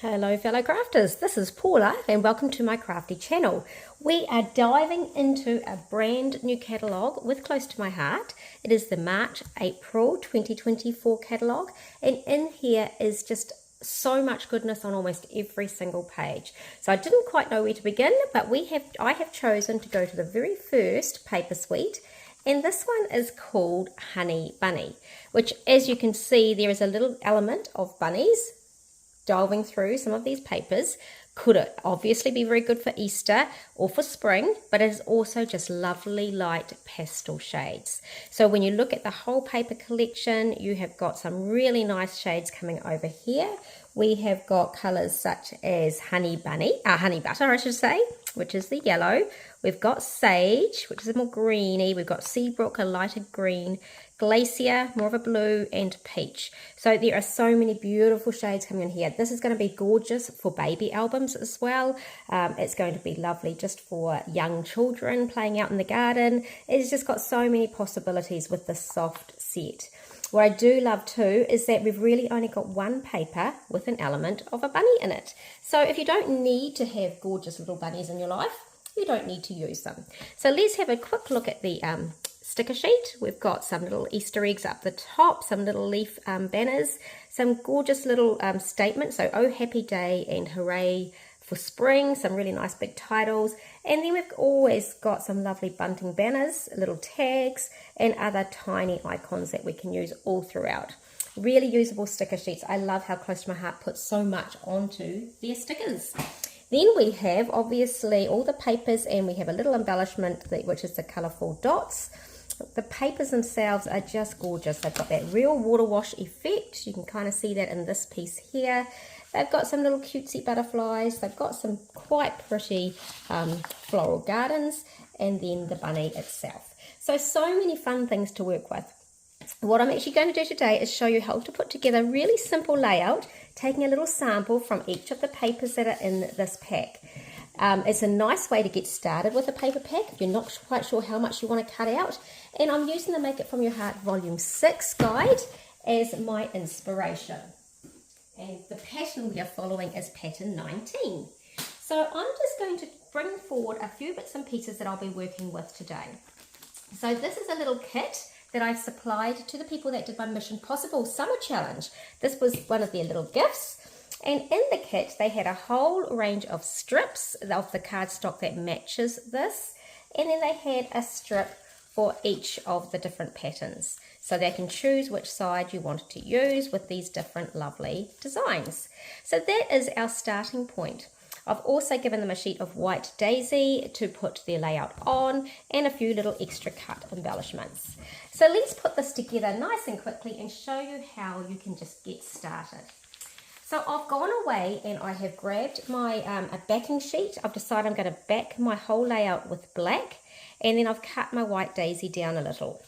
Hello fellow crafters, this is Paula and welcome to my crafty channel. We are diving into a brand new catalogue with close to my heart. It is the March-April 2024 catalogue, and in here is just so much goodness on almost every single page. So I didn't quite know where to begin, but I have chosen to go to the very first paper suite, and this one is called Honey Bunny, which, as you can see, there is a little element of bunnies delving through some of these papers. Could obviously be very good for Easter or for spring, but it is also just lovely light pastel shades. So when you look at the whole paper collection, you have got some really nice shades coming over here. We have got colours such as honey butter, I should say, which is the yellow. We've got sage, which is a more greeny. We've got seabrook, a lighter green, glacier, more of a blue, and peach. So there are so many beautiful shades coming in here. This is going to be gorgeous for baby albums as well. It's going to be lovely just for young children playing out in the garden. It's just got so many possibilities with this soft set. What I do love too is that we've really only got one paper with an element of a bunny in it. So if you don't need to have gorgeous little bunnies in your life, you don't need to use them. So let's have a quick look at the sticker sheet. We've got some little Easter eggs up the top, some little leaf banners, some gorgeous little statements. So, oh happy day and hooray for spring, some really nice big titles. And then we've always got some lovely bunting banners, little tags, and other tiny icons that we can use all throughout. Really usable sticker sheets. I love how Close to My Heart puts so much onto their stickers. Then we have obviously all the papers, and we have a little embellishment which is the colourful dots. The papers themselves are just gorgeous. They've got that real water wash effect. You can kind of see that in this piece here. They've got some little cutesy butterflies. They've got some quite pretty floral gardens, and then the bunny itself. So many fun things to work with. What I'm actually going to do today is show you how to put together a really simple layout, taking a little sample from each of the papers that are in this pack. It's a nice way to get started with a paper pack if you're not quite sure how much you want to cut out. And I'm using the Make It From Your Heart Volume 6 guide as my inspiration. And the pattern we are following is pattern 19. So I'm just going to bring forward a few bits and pieces that I'll be working with today. So this is a little kit that I supplied to the people that did my Mission Possible Summer Challenge. This was one of their little gifts. And in the kit, they had a whole range of strips of the cardstock that matches this. And then they had a strip for each of the different patterns. So they can choose which side you wanted to use with these different lovely designs. So that is our starting point. I've also given them a sheet of white daisy to put their layout on, and a few little extra cut embellishments. So let's put this together nice and quickly and show you how you can just get started. So I've gone away and I have grabbed my a backing sheet. I've decided I'm going to back my whole layout with black, and then I've cut my white daisy down a little.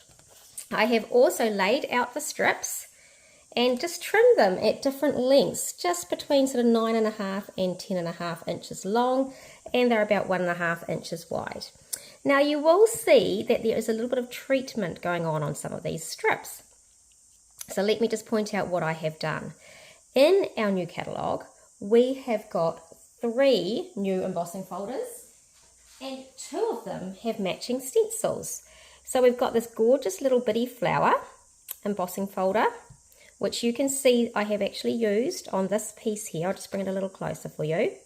I have also laid out the strips and just trimmed them at different lengths, just between sort of 9.5 and 10.5 inches long, and they're about 1.5 inches wide. Now you will see that there is a little bit of treatment going on some of these strips. So let me just point out what I have done. In our new catalogue, we have got 3 new embossing folders, and 2 of them have matching stencils. So we've got this gorgeous little bitty flower embossing folder, which you can see I have actually used on this piece here. I'll just bring it a little closer for you. You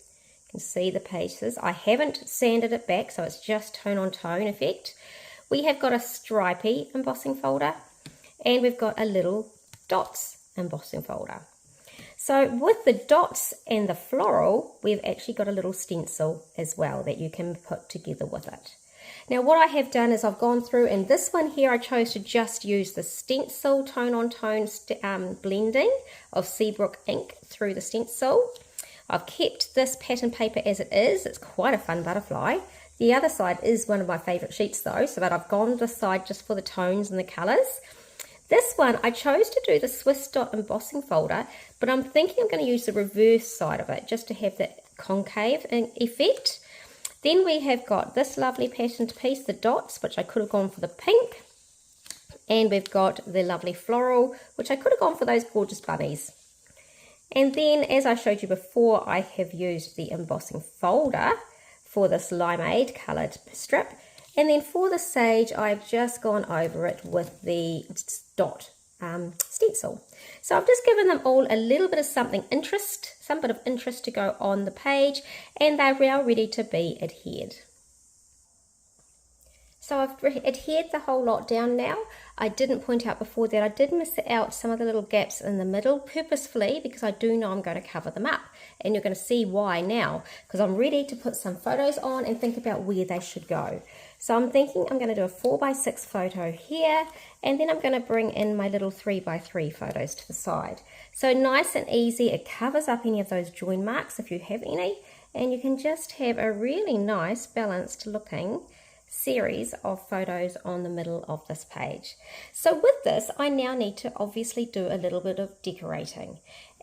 can see the pages. I haven't sanded it back, so it's just tone on tone effect. We have got a stripy embossing folder, and we've got a little dots embossing folder. So with the dots and the floral, we've actually got a little stencil as well that you can put together with it. Now what I have done is I've gone through, and this one here I chose to just use the stencil tone on tone blending of Seabrook ink through the stencil. I've kept this pattern paper as it is. It's quite a fun butterfly. The other side is one of my favourite sheets though, so that I've gone this side just for the tones and the colours. This one I chose to do the Swiss dot embossing folder, but I'm thinking I'm going to use the reverse side of it just to have that concave effect. Then we have got this lovely patterned piece, the dots, which I could have gone for the pink. And we've got the lovely floral, which I could have gone for those gorgeous bunnies. And then, as I showed you before, I have used the embossing folder for this limeade coloured strip. And then for the sage, I've just gone over it with the dot stencil. So I've just given them all a little bit of some bit of interest to go on the page, and they're now ready to be adhered. So I've adhered the whole lot down now. I didn't point out before that I did miss out some of the little gaps in the middle purposefully, because I do know I'm going to cover them up, and you're going to see why now, because I'm ready to put some photos on and think about where they should go. So I'm thinking I'm going to do a 4x6 photo here, and then I'm going to bring in my little 3x3 photos to the side. So nice and easy, it covers up any of those join marks if you have any, and you can just have a really nice balanced looking series of photos on the middle of this page. So with this, I now need to obviously do a little bit of decorating.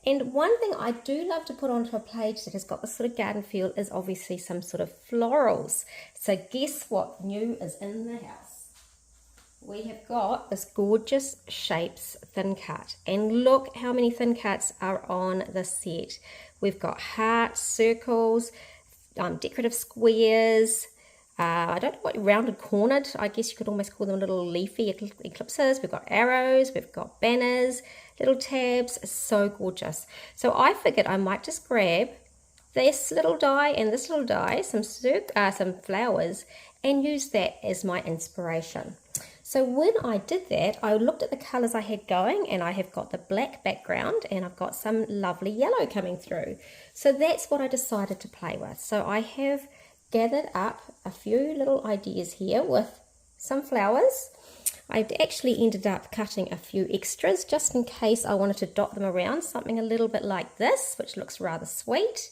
And one thing I do love to put onto a page that has got this sort of garden feel is obviously some sort of florals. So guess what new is in the house? We have got this gorgeous shapes thin cut, and look how many thin cuts are on the set. We've got hearts, circles, decorative squares, I don't know what, rounded cornered, I guess you could almost call them little leafy eclipses. We've got arrows, we've got banners, little tabs. It's so gorgeous. So I figured I might just grab this little die and this little die, some flowers, and use that as my inspiration. So when I did that, I looked at the colours I had going, and I have got the black background and I've got some lovely yellow coming through. So that's what I decided to play with. So I have gathered up a few little ideas here with some flowers. I've actually ended up cutting a few extras just in case I wanted to dot them around, something a little bit like this, which looks rather sweet.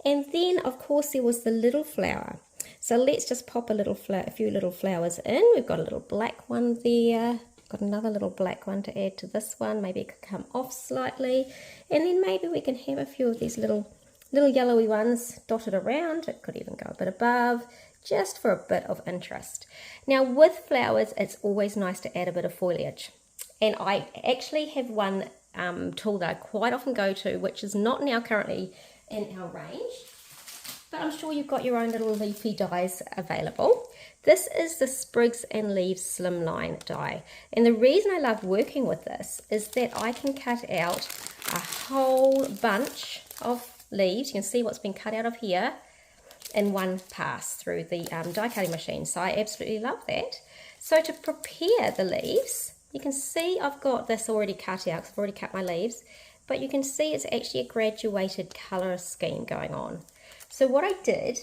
And then of course there was the little flower. So let's just pop a few little flowers in. We've got a little black one there, got another little black one to add to this one. Maybe it could come off slightly, and then maybe we can have a few of these little yellowy ones dotted around. It could even go a bit above, just for a bit of interest. Now with flowers, it's always nice to add a bit of foliage, and I actually have one tool that I quite often go to, which is not now currently in our range, but I'm sure you've got your own little leafy dies available. This is the Sprigs and Leaves Slimline die, and the reason I love working with this is that I can cut out a whole bunch of leaves. You can see what's been cut out of here in one pass through the die cutting machine. So I absolutely love that. So to prepare the leaves, you can see I've got this already cut out because I've already cut my leaves, but you can see it's actually a graduated colour scheme going on. So what I did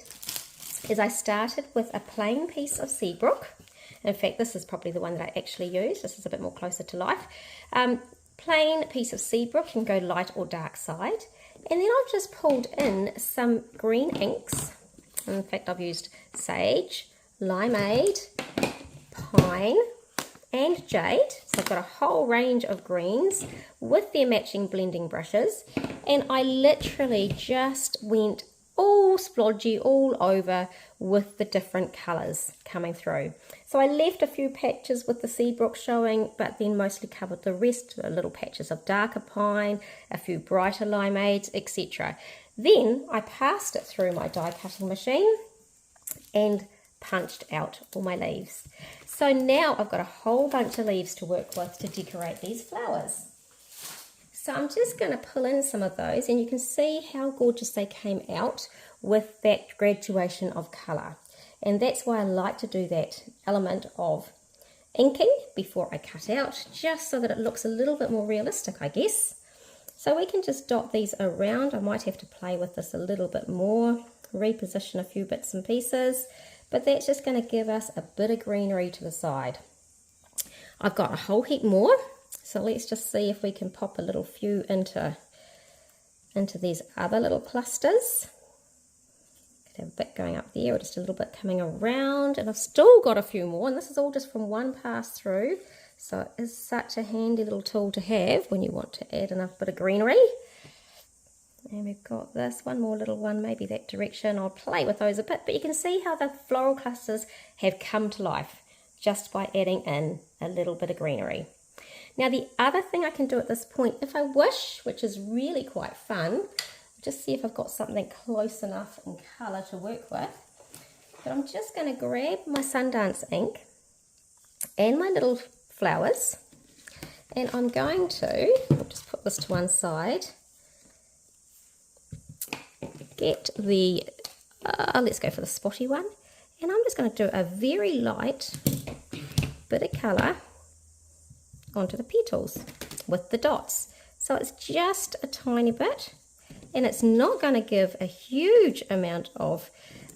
is I started with a plain piece of Seabrook. In fact, this is probably the one that I actually used. This is a bit more closer to life. Plain piece of Seabrook, you can go light or dark side. And then I've just pulled in some green inks. In fact, I've used sage, limeade, pine, and jade. So I've got a whole range of greens with their matching blending brushes. And I literally just went all splodgy all over with the different colours coming through. So I left a few patches with the Seabrook showing, but then mostly covered the rest, little patches of darker pine, a few brighter limeades, etc. Then I passed it through my die cutting machine and punched out all my leaves. So now I've got a whole bunch of leaves to work with to decorate these flowers. So I'm just going to pull in some of those, and you can see how gorgeous they came out with that graduation of colour. And that's why I like to do that element of inking before I cut out, just so that it looks a little bit more realistic, I guess. So we can just dot these around. I might have to play with this a little bit more, reposition a few bits and pieces, but that's just going to give us a bit of greenery to the side. I've got a whole heap more. So let's just see if we can pop a little few into these other little clusters. Could have a bit going up there, or just a little bit coming around. And I've still got a few more, and this is all just from one pass through. So it is such a handy little tool to have when you want to add enough bit of greenery. And we've got this one more little one, maybe that direction. I'll play with those a bit, but you can see how the floral clusters have come to life just by adding in a little bit of greenery. Now the other thing I can do at this point, if I wish, which is really quite fun, just see if I've got something close enough in colour to work with. But I'm just going to grab my Sundance ink and my little flowers, and I'm going to, I'll just put this to one side, get the, let's go for the spotty one, and I'm just going to do a very light bit of colour onto the petals with the dots. So it's just a tiny bit, and it's not going to give a huge amount of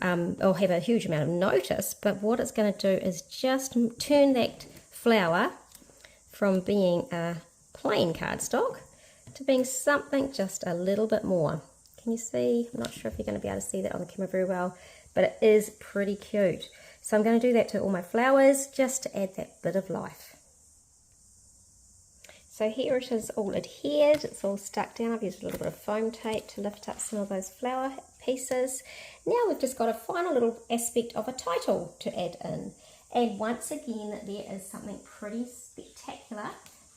or have a huge amount of notice, but what it's going to do is just turn that flower from being a plain cardstock to being something just a little bit more. Can you see? I'm not sure if you're going to be able to see that on the camera very well, but it is pretty cute. So I'm going to do that to all my flowers just to add that bit of life. So here it is all adhered, it's all stuck down. I've used a little bit of foam tape to lift up some of those flower pieces. Now we've just got a final little aspect of a title to add in. And once again, there is something pretty spectacular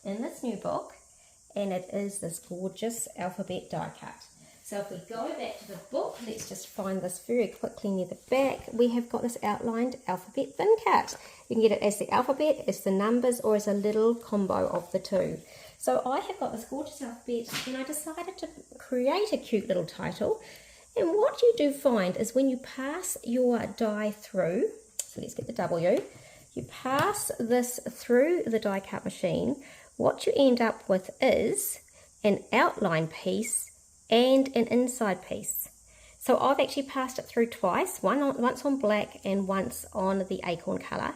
in this new book, and it is this gorgeous alphabet die cut. So if we go back to the book, let's just find this very quickly near the back. We have got this outlined alphabet thin cut. You can get it as the alphabet, as the numbers, or as a little combo of the two. So I have got this gorgeous alphabet, and I decided to create a cute little title. And what you do find is when you pass your die through, so let's get the W, you pass this through the die cut machine, what you end up with is an outline piece and an inside piece. So I've actually passed it through twice, once on black and once on the acorn colour,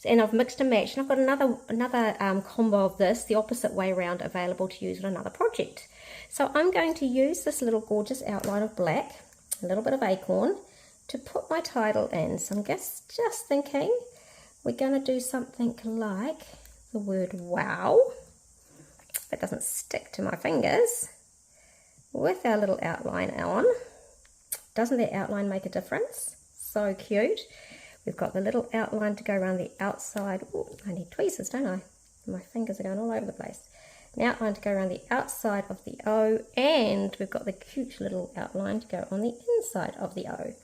and I've mixed and matched, and I've got another combo of this the opposite way around available to use on another project. So I'm going to use this little gorgeous outline of black, a little bit of acorn, to put my title in. So I'm just thinking we're going to do something like the word wow. That doesn't stick to my fingers. With our little outline on. Doesn't that outline make a difference? So cute. We've got the little outline to go around the outside. Ooh, I need tweezers, don't I? My fingers are going all over the place. An outline to go around the outside of the O, and we've got the cute little outline to go on the inside of the O.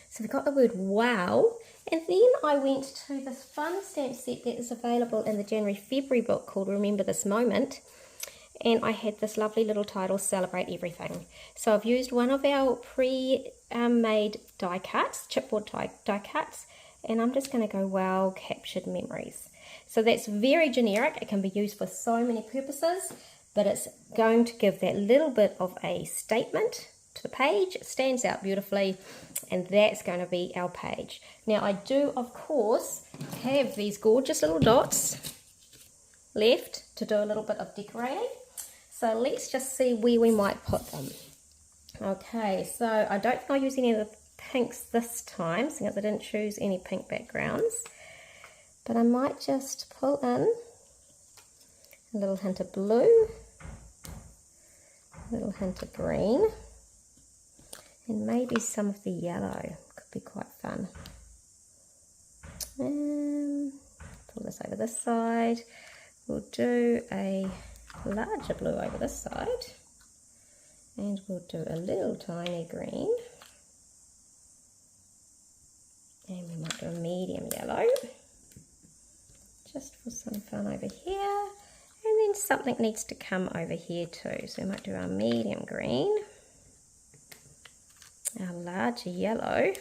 So we've got the word wow, and then I went to this fun stamp set that is available in the January-February book called Remember This Moment. And I had this lovely little title, Celebrate Everything. So I've used one of our pre-made die cuts, chipboard die cuts, and I'm just going to go, wow, captured memories. So that's very generic. It can be used for so many purposes, but it's going to give that little bit of a statement to the page. It stands out beautifully, and that's going to be our page. Now I do, of course, have these gorgeous little dots left to do a little bit of decorating. So let's just see where we might put them. Okay, so I don't think I'll use any of the pinks this time, since I didn't choose any pink backgrounds. But I might just pull in a little hint of blue, a little hint of green, and maybe some of the yellow. Could be quite fun. And pull this over this side. We'll do a larger blue over this side, and we'll do a little tiny green, and we might do a medium yellow just for some fun over here, and then something needs to come over here too, so we might do our medium green, our larger yellow,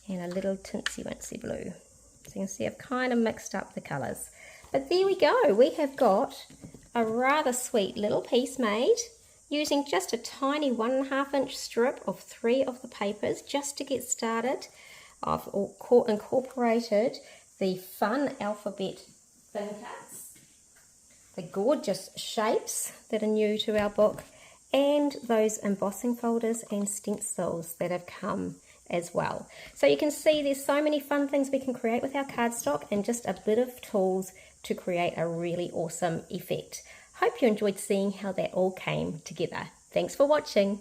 and a little tinsy wincy blue. So you can see I've kind of mixed up the colours. But there we go, we have got a rather sweet little piece made using just a tiny 1.5 inch strip of 3 of the papers just to get started. I've incorporated the fun alphabet thin cuts, the gorgeous shapes that are new to our book, and those embossing folders and stencils that have come as well. So you can see there's so many fun things we can create with our cardstock, and just a bit of tools to create a really awesome effect. Hope you enjoyed seeing how that all came together. Thanks for watching.